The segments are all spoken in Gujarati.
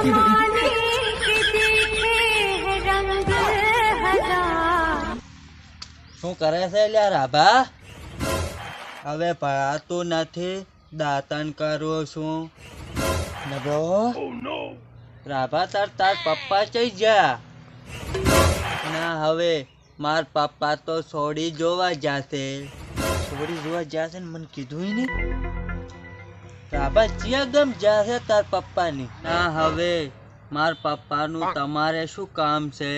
जमाने के देखे हैं रंग हजार। શું કરે છે લ્યા રાભા? હવે ભણાતું નથી, દાંતણ કરું છું. નબળો રાભા તાર પપ્પા ચઈ જા. ના હવે માર પપ્પા તો છોડી જોવા જાશે. છોડી જોવા જાશે ને મને કીધું નહીં. રાભા જ્યાં ગમ જાશે તાર પપ્પાની. ના હવે માર પપ્પાનું તમારે શું કામ છે?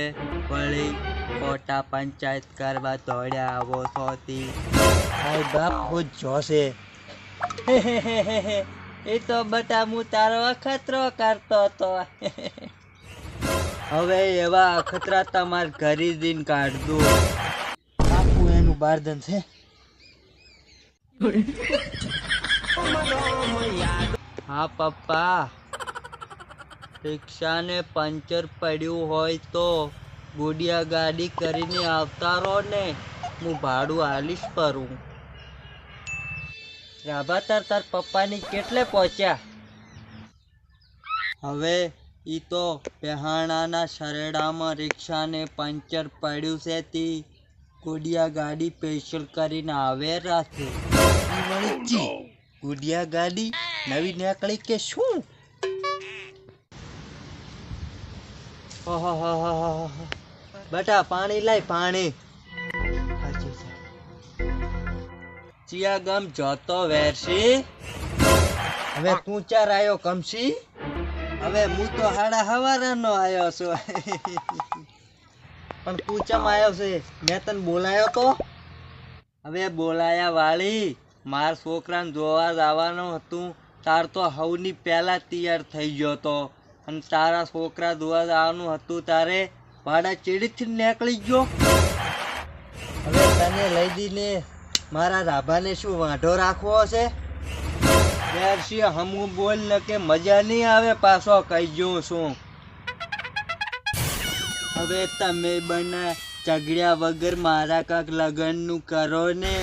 વળી ખોટા પંચાયત કરવા દોડ્યા આવો છોતી. ભાઈ બાપ ખુદ જોશે. એ તો બટા હું તારો અખતરો કરતો હતો. હવે એવા અખતરા તમાર ઘરે જઈને કાઢ દો. આપું એનું બારદન છે. હા પપ્પા, રિક્ષાને પંચર પડ્યું હોય તો ગુડિયા ગાડી કરીને આવતા રહો ને, હું ભાડું આલીશ પરું. રાભા તાર પપ્પાની કેટલે પહોંચ્યા? હવે ઈ તો પહેણાના શરેડામાં રિક્ષાને પંચર પડ્યું છે તે ગુડિયા ગાડી સ્પેશિયલ કરીને આવે રાખે. ગુડિયા ગાડી નવી નીકળી કે શું? બટા પાણી લાય, પાણી. ચિયા ગમ જોતો વેરસી. હવે તું ચાર આયો કમસી? હવે હું તો હાડા હવારાનો આયો છું. પણ તું ચમ આયો છે? મેં તને બોલાયો તો? હવે બોલાયા વાળી, માર છોકરાને જોવા જવાનું હતું. તાર તો હવની પહેલા તૈયાર થઈ ગયો તો, અને તારા છોકરા જોવા જવાનું હતું તારે ભાડા ચીડીથી નીકળી ગયો. હવે તને લઈ દઈને મારા રાભાને શું વાંઢો રાખવો છે? હમું બોલ ને કે મજા નહીં આવે. પાછો કહી ગયું છું. હવે તમે બના ચગડ્યા વગર મારા કાંક લગ્નનું કરો ને.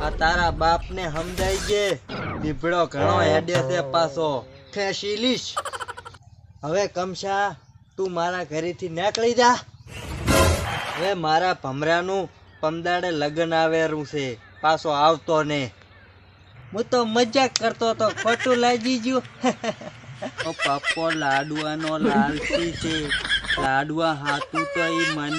આ તારા બાપને સમજાઈ જે, દીપડો ઘણો હેડે છે પાછો. ખેંચી લીશ. હવે કમશા તું મારા ઘરેથી નીકળી જા. હવે મારા ભમરાનું પમદાડે લગ્ન આવેલું છે, પાછો આવતો ને. હું તો મજાક કરતો તો, ખોટું લાગી ગયું. પપ્પો લાડવાનો લાલચી છે. લાડવા હાથું તો એ મને